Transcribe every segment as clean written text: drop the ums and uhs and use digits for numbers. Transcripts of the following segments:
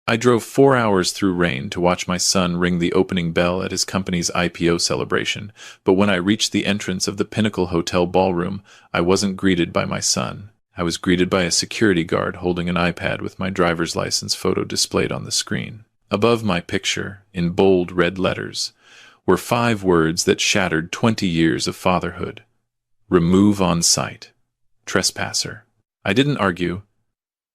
I drove 4 hours through rain to watch my son ring the opening bell at his company's IPO celebration, but when I reached the entrance of the Pinnacle Hotel ballroom, I wasn't greeted by my son. I was greeted by a security guard holding an iPad with my driver's license photo displayed on the screen. Above my picture, in bold red letters, were 5 words that shattered 20 years of fatherhood. Remove on sight. Trespasser. I didn't argue.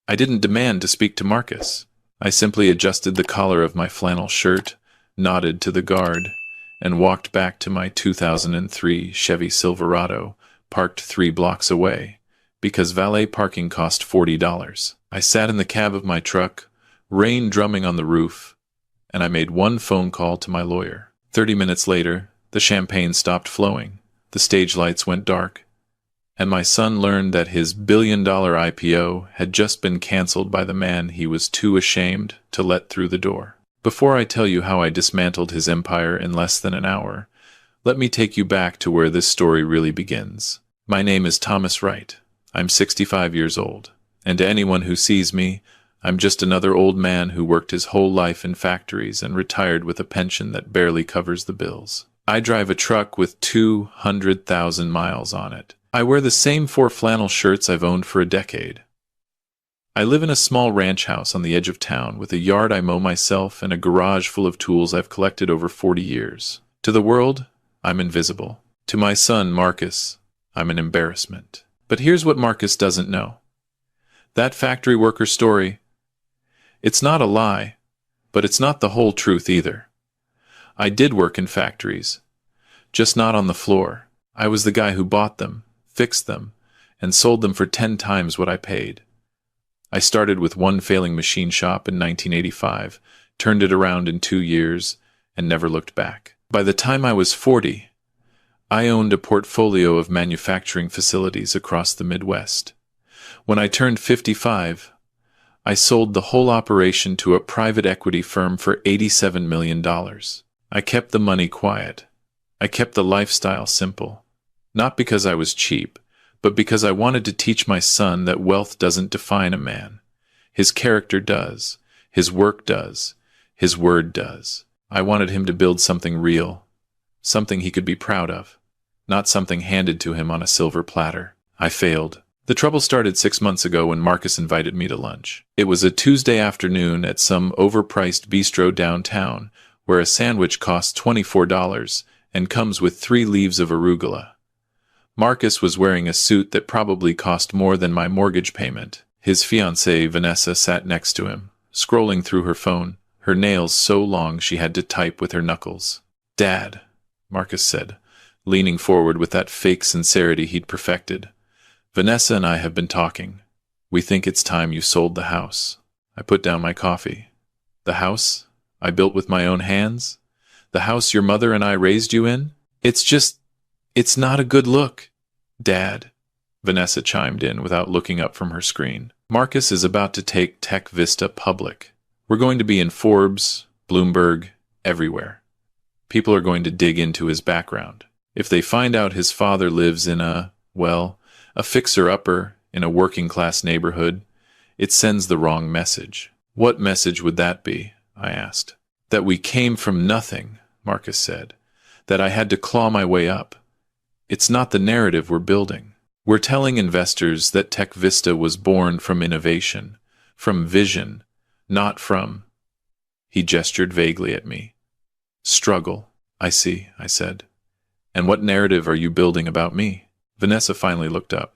I didn't demand to speak to Marcus. I simply adjusted the collar of my flannel shirt, nodded to the guard, and walked back to my 2003 Chevy Silverado, parked 3 blocks away, because valet parking cost $40. I sat in the cab of my truck, rain drumming on the roof, and I made one phone call to my lawyer. 30 minutes later, the champagne stopped flowing, the stage lights went dark, and my son learned that his billion-dollar IPO had just been canceled by the man he was too ashamed to let through the door. Before I tell you how I dismantled his empire in less than an hour, let me take you back to where this story really begins. My name is Thomas Wright. I'm 65 years old, and to anyone who sees me, I'm just another old man who worked his whole life in factories and retired with a pension that barely covers the bills. I drive a truck with 200,000 miles on it. I wear the same 4 flannel shirts I've owned for a decade. I live in a small ranch house on the edge of town with a yard I mow myself and a garage full of tools I've collected over 40 years. To the world, I'm invisible. To my son, Marcus, I'm an embarrassment. But here's what Marcus doesn't know. That factory worker story, it's not a lie, but it's not the whole truth either. I did work in factories, just not on the floor. I was the guy who bought them, fixed them, and sold them for 10 times what I paid. I started with one failing machine shop in 1985, turned it around in 2 years, and never looked back. By the time I was 40, I owned a portfolio of manufacturing facilities across the Midwest. When I turned 55, I sold the whole operation to a private equity firm for $87 million. I kept the money quiet. I kept the lifestyle simple. Not because I was cheap, but because I wanted to teach my son that wealth doesn't define a man. His character does. His work does. His word does. I wanted him to build something real, something he could be proud of, not something handed to him on a silver platter. I failed. The trouble started 6 months ago when Marcus invited me to lunch. It was a Tuesday afternoon at some overpriced bistro downtown, where a sandwich costs $24 and comes with 3 leaves of arugula. Marcus was wearing a suit that probably cost more than my mortgage payment. His fiancée, Vanessa, sat next to him, scrolling through her phone, her nails so long she had to type with her knuckles. "Dad," Marcus said, leaning forward with that fake sincerity he'd perfected. "Vanessa and I have been talking. We think it's time you sold the house." I put down my coffee. "The house I built with my own hands? The house your mother and I raised you in? It's not a good look, Dad," Vanessa chimed in without looking up from her screen. "Marcus is about to take Tech Vista public. We're going to be in Forbes, Bloomberg, everywhere. People are going to dig into his background. If they find out his father lives in a fixer-upper in a working-class neighborhood, it sends the wrong message." "What message would that be?" I asked. "That we came from nothing," Marcus said. "That I had to claw my way up. It's not the narrative we're building. We're telling investors that Tech Vista was born from innovation, from vision, not from—" He gestured vaguely at me. "Struggle." "I see," I said. "And what narrative are you building about me?" Vanessa finally looked up.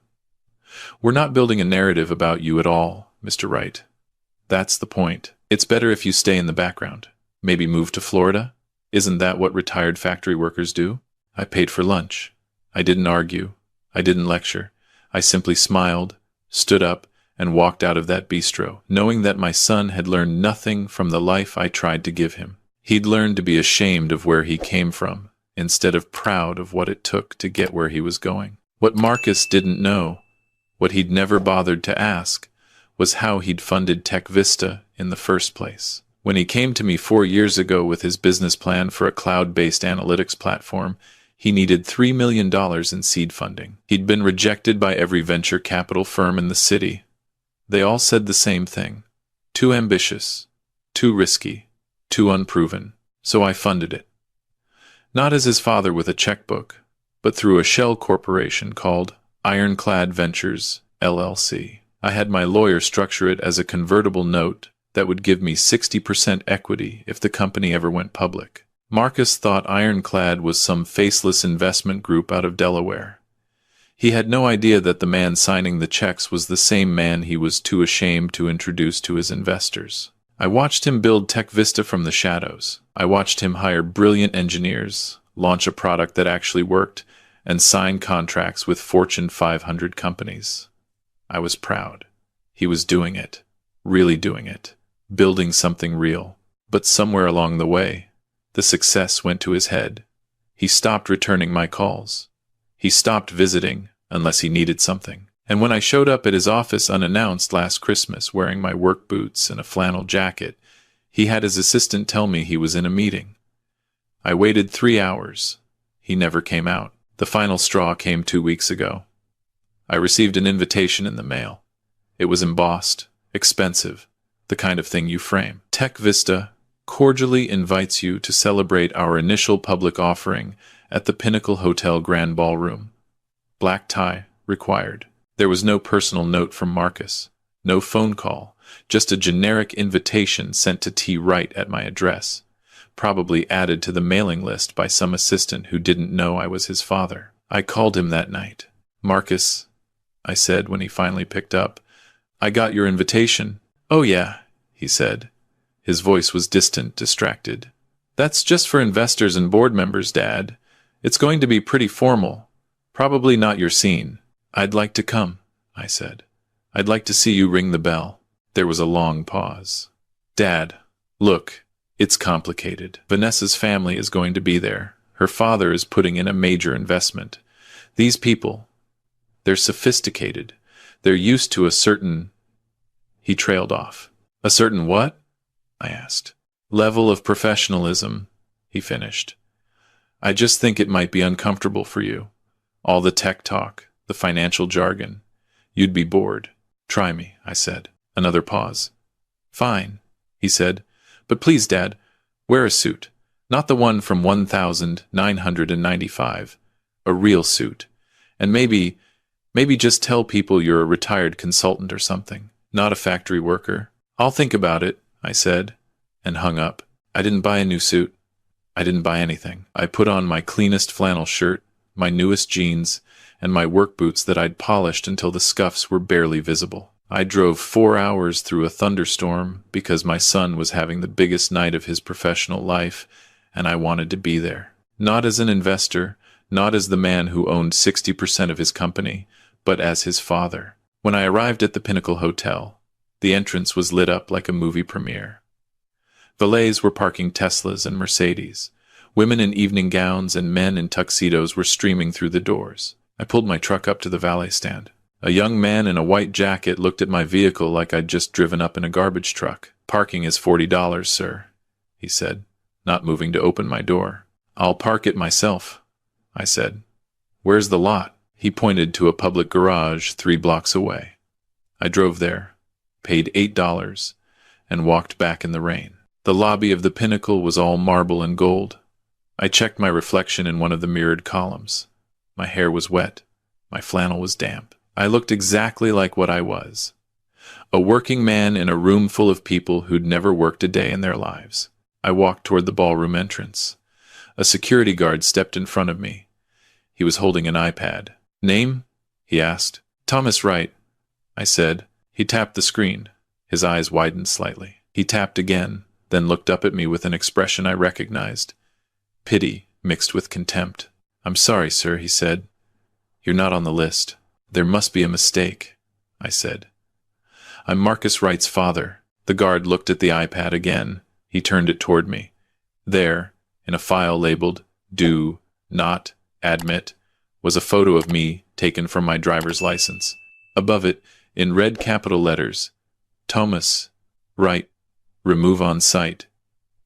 "We're not building a narrative about you at all, Mr. Wright. That's the point. It's better if you stay in the background. Maybe move to Florida? Isn't that what retired factory workers do?" I paid for lunch. I didn't argue. I didn't lecture. I simply smiled, stood up, and walked out of that bistro, knowing that my son had learned nothing from the life I tried to give him. He'd learned to be ashamed of where he came from, instead of proud of what it took to get where he was going. What Marcus didn't know, what he'd never bothered to ask, was how he'd funded Tech Vista in the first place. When he came to me 4 years ago with his business plan for a cloud-based analytics platform, he needed $3 million in seed funding. He'd been rejected by every venture capital firm in the city. They all said the same thing. Too ambitious, Too risky, too unproven. So I funded it. Not as his father with a checkbook, but through a shell corporation called Ironclad Ventures, LLC. I had my lawyer structure it as a convertible note that would give me 60% equity if the company ever went public. Marcus thought Ironclad was some faceless investment group out of Delaware. He had no idea that the man signing the checks was the same man he was too ashamed to introduce to his investors. I watched him build Tech Vista from the shadows. I watched him hire brilliant engineers, launch a product that actually worked, and sign contracts with Fortune 500 companies. I was proud. He was doing it, really doing it, building something real. But somewhere along the way, the success went to his head. He stopped returning my calls. He stopped visiting unless he needed something. And when I showed up at his office unannounced last Christmas wearing my work boots and a flannel jacket, he had his assistant tell me he was in a meeting. I waited 3 hours. He never came out. The final straw came 2 weeks ago. I received an invitation in the mail. It was embossed, expensive, the kind of thing you frame. Tech Vista cordially invites you to celebrate our initial public offering at the Pinnacle Hotel Grand Ballroom. Black tie required. There was no personal note from Marcus, no phone call, just a generic invitation sent to T. Wright at my address, probably added to the mailing list by some assistant who didn't know I was his father. I called him that night. "Marcus," I said when he finally picked up, "I got your invitation." "Oh yeah," he said. His voice was distant, distracted. "That's just for investors and board members, Dad. It's going to be pretty formal. Probably not your scene." "I'd like to come," I said. "I'd like to see you ring the bell." There was a long pause. "Dad, look, it's complicated. Vanessa's family is going to be there. Her father is putting in a major investment. These people, they're sophisticated. They're used to a certain—" He trailed off. "A certain what?" I asked. "Level of professionalism," he finished. "I just think it might be uncomfortable for you. All the tech talk, the financial jargon. You'd be bored." "Try me," I said. Another pause. "Fine," he said. "But please, Dad, wear a suit. Not the one from 1995. A real suit. And maybe just tell people you're a retired consultant or something, not a factory worker." "I'll think about it," I said, and hung up. I didn't buy a new suit. I didn't buy anything. I put on my cleanest flannel shirt, my newest jeans, and my work boots that I'd polished until the scuffs were barely visible. I drove 4 hours through a thunderstorm because my son was having the biggest night of his professional life, and I wanted to be there. Not as an investor, not as the man who owned 60% of his company, but as his father. When I arrived at the Pinnacle Hotel, the entrance was lit up like a movie premiere. Valets were parking Teslas and Mercedes. Women in evening gowns and men in tuxedos were streaming through the doors. I pulled my truck up to the valet stand. A young man in a white jacket looked at my vehicle like I'd just driven up in a garbage truck. "Parking is $40, sir," he said, not moving to open my door. "I'll park it myself," I said. "Where's the lot?" He pointed to a public garage 3 blocks away. I drove there, paid $8, and walked back in the rain. The lobby of the Pinnacle was all marble and gold. I checked my reflection in one of the mirrored columns. My hair was wet. My flannel was damp. I looked exactly like what I was. A working man in a room full of people who'd never worked a day in their lives. I walked toward the ballroom entrance. A security guard stepped in front of me. He was holding an iPad. "Name?" he asked. "Thomas Wright," I said. He tapped the screen. His eyes widened slightly. He tapped again, then looked up at me with an expression I recognized. Pity mixed with contempt. "I'm sorry, sir," he said. "You're not on the list." "There must be a mistake," I said. "I'm Marcus Wright's father." The guard looked at the iPad again. He turned it toward me. There, in a file labeled "Do Not Admit," was a photo of me taken from my driver's license. Above it, in red capital letters, "Thomas Wright, remove on site,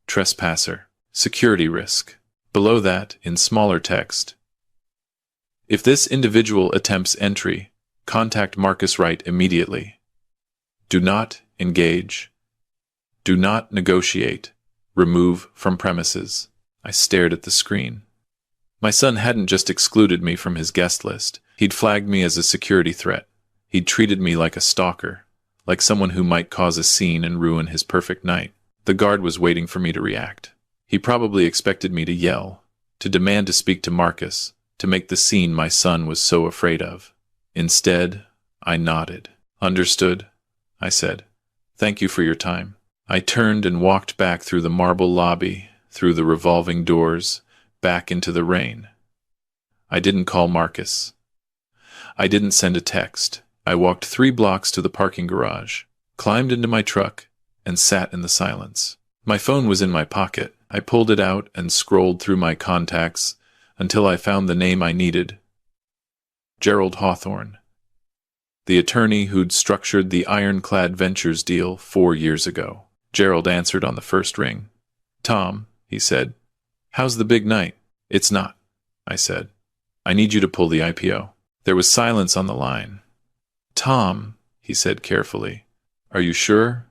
trespasser, security risk." Below that, in smaller text, "If this individual attempts entry, contact Marcus Wright immediately. Do not engage. Do not negotiate. Remove from premises. I stared at the screen. My son hadn't just excluded me from his guest list. He'd flagged me as a security threat. He'd treated me like a stalker, like someone who might cause a scene and ruin his perfect night. The guard was waiting for me to react. He probably expected me to yell, to demand to speak to Marcus, to make the scene my son was so afraid of. Instead, I nodded. Understood, I said. Thank you for your time. I turned and walked back through the marble lobby, through the revolving doors, back into the rain. I didn't call Marcus. I didn't send a text. I walked 3 blocks to the parking garage, climbed into my truck, and sat in the silence. My phone was in my pocket. I pulled it out and scrolled through my contacts until I found the name I needed. Gerald Hawthorne, the attorney who'd structured the Ironclad Ventures deal 4 years ago. Gerald answered on the first ring. Tom, he said, how's the big night? It's not, I said. I need you to pull the IPO. There was silence on the line. Tom, he said carefully, are you sure?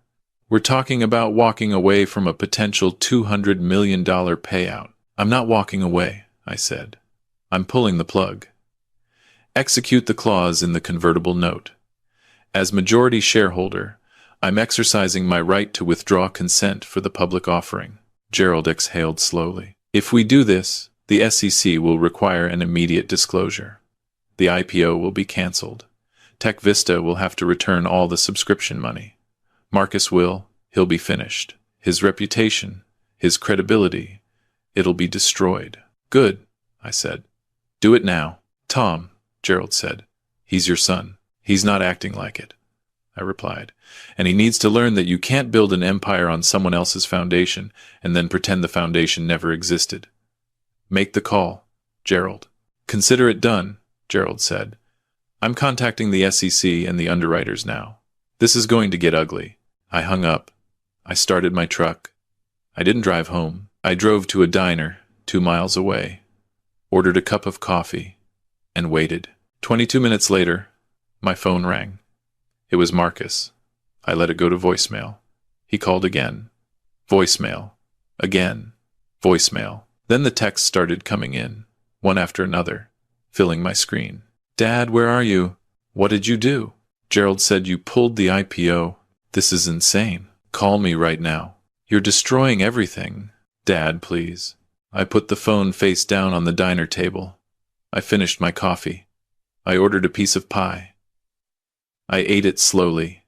We're talking about walking away from a potential $200 million payout. I'm not walking away, I said. I'm pulling the plug. Execute the clause in the convertible note. As majority shareholder, I'm exercising my right to withdraw consent for the public offering. Gerald exhaled slowly. If we do this, the SEC will require an immediate disclosure. The IPO will be canceled. Tech Vista will have to return all the subscription money. Marcus will. He'll be finished. His reputation, his credibility, it'll be destroyed. Good, I said. Do it now. Tom, Gerald said. He's your son. He's not acting like it, I replied. And he needs to learn that you can't build an empire on someone else's foundation and then pretend the foundation never existed. Make the call, Gerald. Consider it done, Gerald said. I'm contacting the SEC and the underwriters now. This is going to get ugly. I hung up. I started my truck. I didn't drive home. I drove to a diner 2 miles away, ordered a cup of coffee, and waited. 22 minutes later, my phone rang. It was Marcus. I let it go to voicemail. He called again. Voicemail. Again. Voicemail. Then the texts started coming in, one after another, filling my screen. Dad, where are you? What did you do? Gerald said you pulled the IPO. This is insane. Call me right now. You're destroying everything. Dad, please. I put the phone face down on the diner table. I finished my coffee. I ordered a piece of pie. I ate it slowly,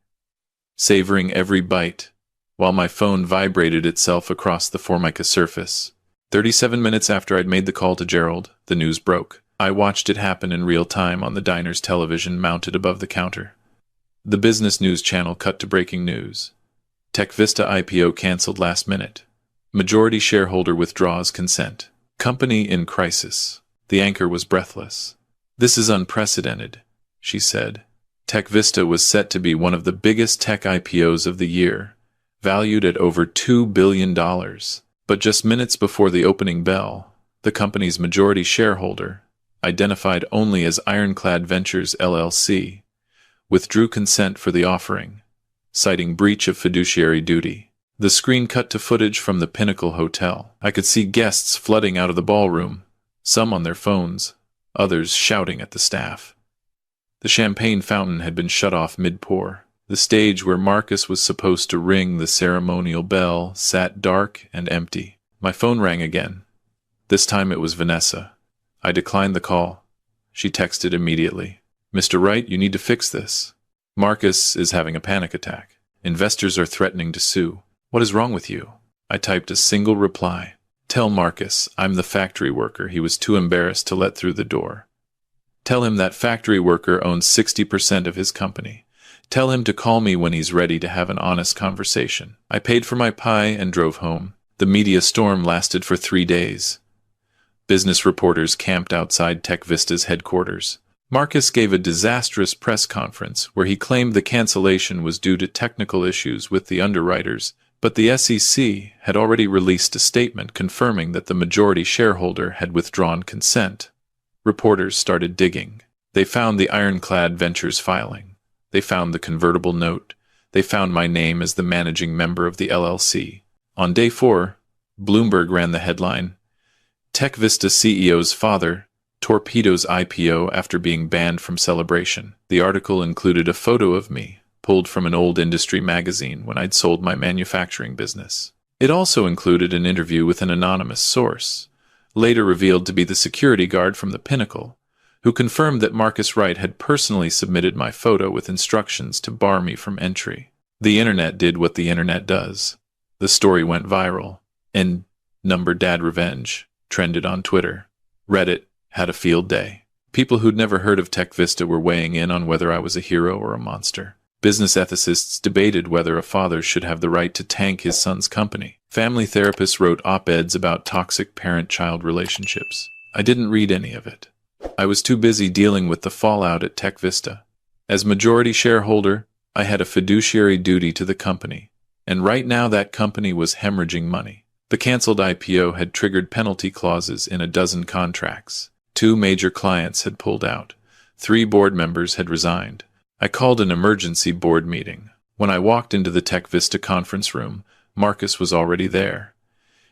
savoring every bite, while my phone vibrated itself across the Formica surface. 37 minutes after I'd made the call to Gerald, the news broke. I watched it happen in real time on the diner's television mounted above the counter. The business news channel cut to breaking news. Tech Vista IPO canceled last minute. Majority shareholder withdraws consent. Company in crisis. The anchor was breathless. This is unprecedented, she said. Tech Vista was set to be one of the biggest tech IPOs of the year, valued at over $2 billion. But just minutes before the opening bell, the company's majority shareholder, identified only as Ironclad Ventures LLC, withdrew consent for the offering, citing breach of fiduciary duty. The screen cut to footage from the Pinnacle Hotel. I could see guests flooding out of the ballroom, some on their phones, others shouting at the staff. The champagne fountain had been shut off mid-pour. The stage where Marcus was supposed to ring the ceremonial bell sat dark and empty. My phone rang again. This time it was Vanessa. I declined the call. She texted immediately. Mr. Wright, you need to fix this. Marcus is having a panic attack. Investors are threatening to sue. What is wrong with you? I typed a single reply. Tell Marcus I'm the factory worker he was too embarrassed to let through the door. Tell him that factory worker owns 60% of his company. Tell him to call me when he's ready to have an honest conversation. I paid for my pie and drove home. The media storm lasted for 3 days. Business reporters camped outside Tech Vista's headquarters. Marcus gave a disastrous press conference where he claimed the cancellation was due to technical issues with the underwriters, but the SEC had already released a statement confirming that the majority shareholder had withdrawn consent. Reporters started digging. They found the Ironclad Ventures filing. They found the convertible note, They found my name as the managing member of the LLC. On day 4, Bloomberg ran the headline, TechVista CEO's father torpedoes IPO after being banned from celebration. The article included a photo of me, pulled from an old industry magazine when I'd sold my manufacturing business. It also included an interview with an anonymous source, later revealed to be the security guard from the Pinnacle, who confirmed that Marcus Wright had personally submitted my photo with instructions to bar me from entry. The internet did what the internet does. The story went viral, and Number Dad Revenge trended on Twitter. Reddit had a field day. People who'd never heard of TechVista were weighing in on whether I was a hero or a monster. Business ethicists debated whether a father should have the right to tank his son's company. Family therapists wrote op-eds about toxic parent-child relationships. I didn't read any of it. I was too busy dealing with the fallout at TechVista. As majority shareholder, I had a fiduciary duty to the company, and right now that company was hemorrhaging money. The canceled IPO had triggered penalty clauses in a dozen contracts. 2 major clients had pulled out. 3 board members had resigned. I called an emergency board meeting. When I walked into the TechVista conference room, Marcus was already there.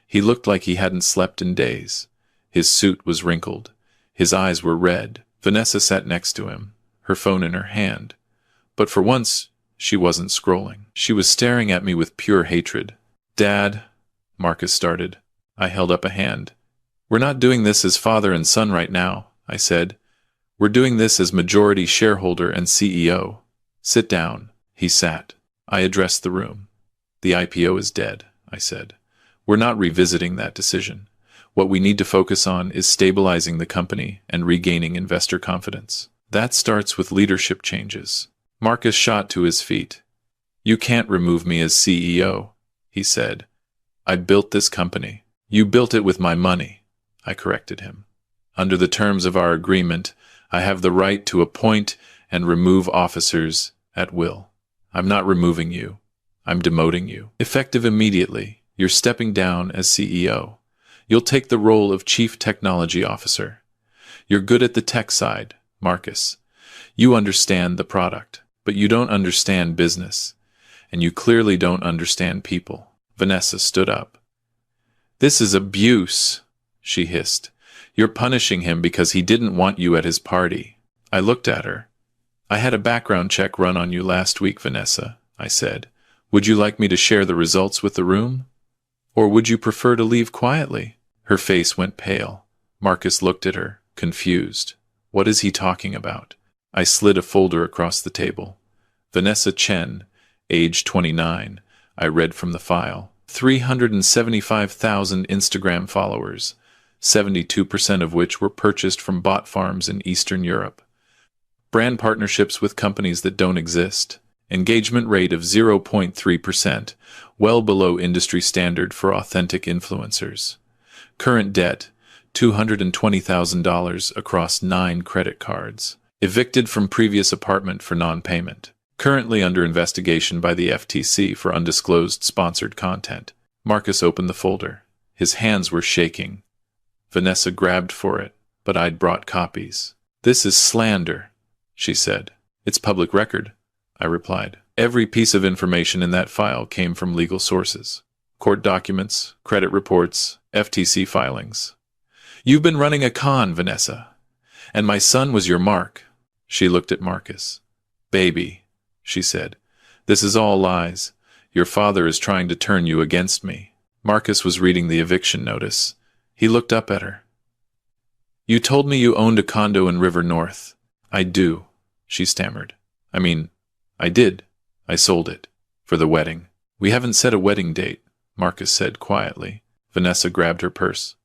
He looked like he hadn't slept in days. His suit was wrinkled. His eyes were red. Vanessa sat next to him, her phone in her hand. But for once, she wasn't scrolling. She was staring at me with pure hatred. Dad, Marcus started. I held up a hand. We're not doing this as father and son right now, I said. We're doing this as majority shareholder and CEO. Sit down. He sat. I addressed the room. The IPO is dead, I said. We're not revisiting that decision. What we need to focus on is stabilizing the company and regaining investor confidence. That starts with leadership changes. Marcus shot to his feet. You can't remove me as CEO, he said. I built this company. You built it with my money, I corrected him. Under the terms of our agreement, I have the right to appoint and remove officers at will. I'm not removing you. I'm demoting you. Effective immediately, you're stepping down as CEO. You'll take the role of Chief Technology Officer. You're good at the tech side, Marcus. You understand the product, but you don't understand business. And you clearly don't understand people. Vanessa stood up. This is abuse, she hissed. You're punishing him because he didn't want you at his party. I looked at her. I had a background check run on you last week, Vanessa, I said. Would you like me to share the results with the room? Or would you prefer to leave quietly? Her face went pale. Marcus looked at her, confused. What is he talking about? I slid a folder across the table. Vanessa Chen, age 29, I read from the file. 375,000 Instagram followers, 72% of which were purchased from bot farms in Eastern Europe. Brand partnerships with companies that don't exist. Engagement rate of 0.3%, well below industry standard for authentic influencers. Current debt, $220,000 across 9 credit cards. Evicted from previous apartment for non-payment. Currently under investigation by the FTC for undisclosed sponsored content. Marcus opened the folder. His hands were shaking. Vanessa grabbed for it, but I'd brought copies. This is slander, she said. It's public record, I replied. Every piece of information in that file came from legal sources. Court documents, credit reports, FTC filings. You've been running a con, Vanessa. And my son was your mark. She looked at Marcus. Baby, she said, this is all lies. Your father is trying to turn you against me. Marcus was reading the eviction notice. He looked up at her. You told me you owned a condo in River North. I do, she stammered. I did. I sold it. For the wedding. We haven't set a wedding date, Marcus said quietly. Vanessa grabbed her purse.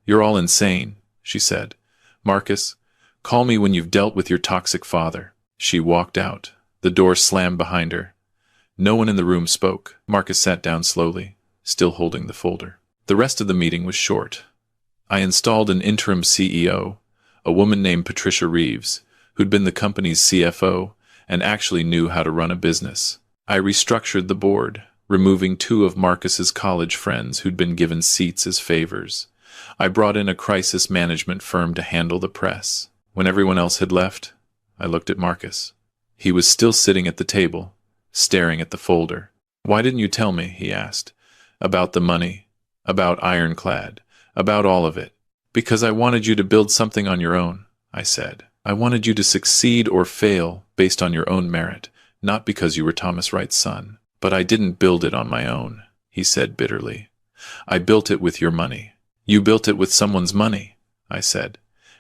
You're all insane, she said. Marcus, call me when you've dealt with your toxic father. She walked out. The door slammed behind her. No one in the room spoke. Marcus sat down slowly, still holding the folder. The rest of the meeting was short. I installed an interim CEO, a woman named Patricia Reeves, who'd been the company's CFO and actually knew how to run a business. I restructured the board, removing 2 of Marcus's college friends who'd been given seats as favors. I brought in a crisis management firm to handle the press. When everyone else had left, I looked at Marcus. He was still sitting at the table, staring at the folder. Why didn't you tell me, he asked, about the money, about Ironclad, about all of it? Because I wanted you to build something on your own, I said. I wanted you to succeed or fail based on your own merit, not because you were Thomas Wright's son. But I didn't build it on my own, he said bitterly. I built it with your money. You built it with someone's money, I said.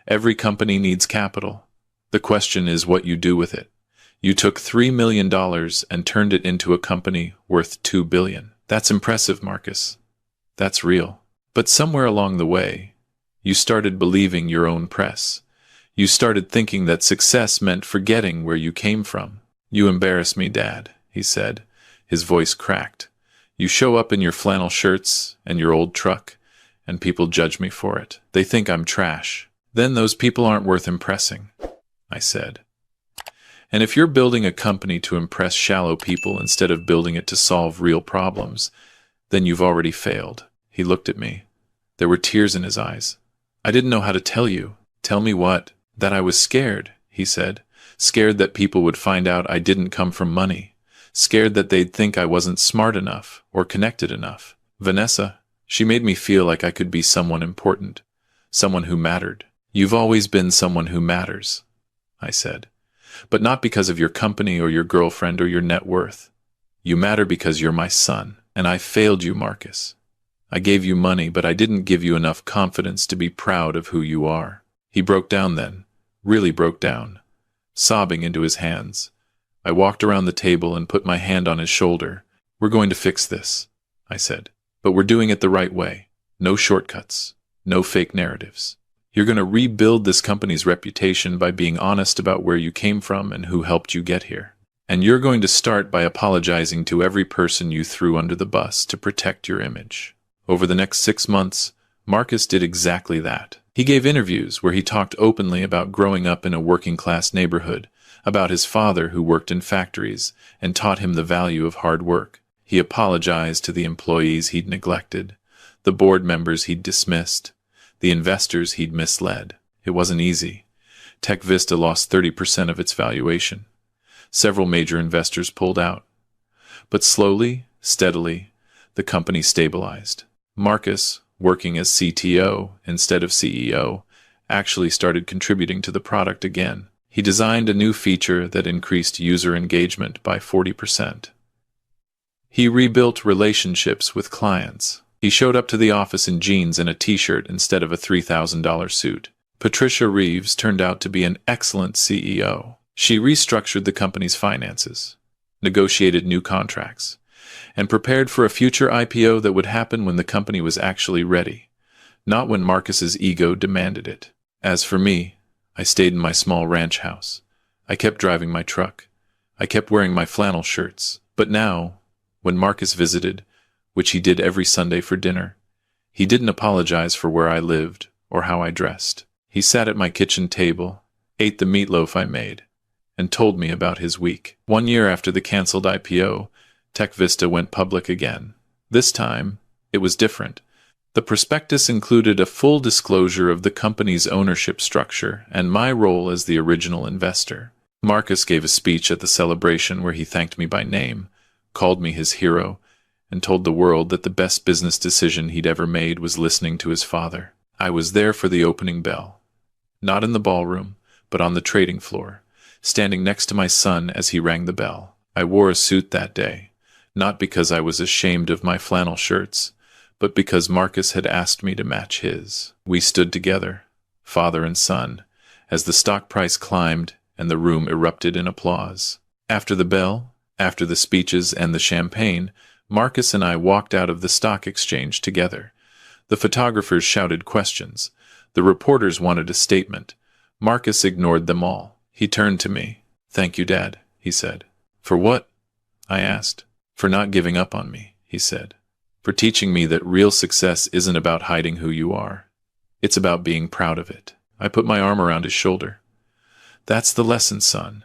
Every company needs capital. The question is what you do with it. You took $3 million and turned it into a company worth $2 billion. That's impressive, Marcus. That's real. But somewhere along the way, you started believing your own press. You started thinking that success meant forgetting where you came from. You embarrass me, Dad, he said. His voice cracked. You show up in your flannel shirts and your old truck, and people judge me for it. They think I'm trash. Then those people aren't worth impressing, I said. And if you're building a company to impress shallow people instead of building it to solve real problems, then you've already failed. He looked at me. There were tears in his eyes. I didn't know how to tell you. Tell me what? That I was scared, he said. Scared that people would find out I didn't come from money. Scared that they'd think I wasn't smart enough or connected enough. Vanessa, she made me feel like I could be someone important, someone who mattered. You've always been someone who matters, I said. But not because of your company or your girlfriend or your net worth. You matter because you're my son, and I failed you, Marcus. I gave you money, but I didn't give you enough confidence to be proud of who you are. He broke down then, really broke down, sobbing into his hands. I walked around the table and put my hand on his shoulder. We're going to fix this, I said. But we're doing it the right way. No shortcuts. No fake narratives. You're going to rebuild this company's reputation by being honest about where you came from and who helped you get here. And you're going to start by apologizing to every person you threw under the bus to protect your image. Over the next 6 months, Marcus did exactly that. He gave interviews where he talked openly about growing up in a working-class neighborhood, about his father who worked in factories and taught him the value of hard work. He apologized to the employees he'd neglected, the board members he'd dismissed, the investors he'd misled. It wasn't easy. Tech Vista lost 30% of its valuation. Several major investors pulled out. But slowly, steadily, the company stabilized. Marcus, working as CTO instead of CEO, actually started contributing to the product again. He designed a new feature that increased user engagement by 40%. He rebuilt relationships with clients. He showed up to the office in jeans and a t-shirt instead of a $3,000 suit. Patricia Reeves turned out to be an excellent CEO. She restructured the company's finances, negotiated new contracts, and prepared for a future IPO that would happen when the company was actually ready, not when Marcus's ego demanded it. As for me, I stayed in my small ranch house. I kept driving my truck. I kept wearing my flannel shirts. But now, when Marcus visited, which he did every Sunday for dinner, he didn't apologize for where I lived or how I dressed. He sat at my kitchen table, ate the meatloaf I made, and told me about his week. 1 year after the canceled IPO, Tech Vista went public again. This time, it was different. The prospectus included a full disclosure of the company's ownership structure and my role as the original investor. Marcus gave a speech at the celebration where he thanked me by name, called me his hero, and told the world that the best business decision he'd ever made was listening to his father. I was there for the opening bell. Not in the ballroom, but on the trading floor, standing next to my son as he rang the bell. I wore a suit that day, not because I was ashamed of my flannel shirts, but because Marcus had asked me to match his. We stood together, father and son, as the stock price climbed and the room erupted in applause. After the bell, after the speeches and the champagne, Marcus and I walked out of the stock exchange together. The photographers shouted questions. The reporters wanted a statement. Marcus ignored them all. He turned to me. "Thank you, Dad," he said. "For what?" I asked. "For not giving up on me," he said. "For teaching me that real success isn't about hiding who you are. It's about being proud of it." I put my arm around his shoulder. "That's the lesson, son.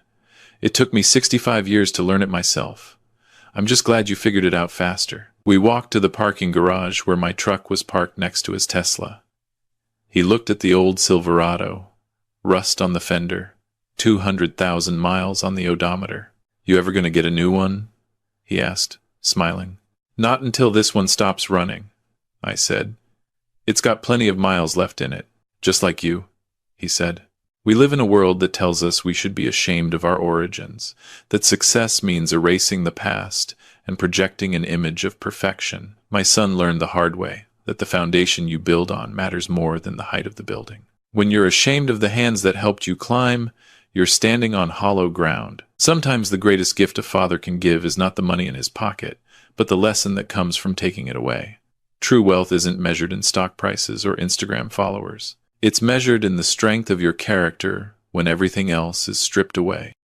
It took me 65 years to learn it myself. I'm just glad you figured it out faster." We walked to the parking garage where my truck was parked next to his Tesla. He looked at the old Silverado, rust on the fender, 200,000 miles on the odometer. "You ever gonna get a new one?" he asked, smiling. Not until this one stops running, I said. It's got plenty of miles left in it, just like you, he said. We live in a world that tells us we should be ashamed of our origins, that success means erasing the past and projecting an image of perfection. My son learned the hard way that the foundation you build on matters more than the height of the building. When you're ashamed of the hands that helped you climb, you're standing on hollow ground. Sometimes the greatest gift a father can give is not the money in his pocket, but the lesson that comes from taking it away. True wealth isn't measured in stock prices or Instagram followers. It's measured in the strength of your character when everything else is stripped away.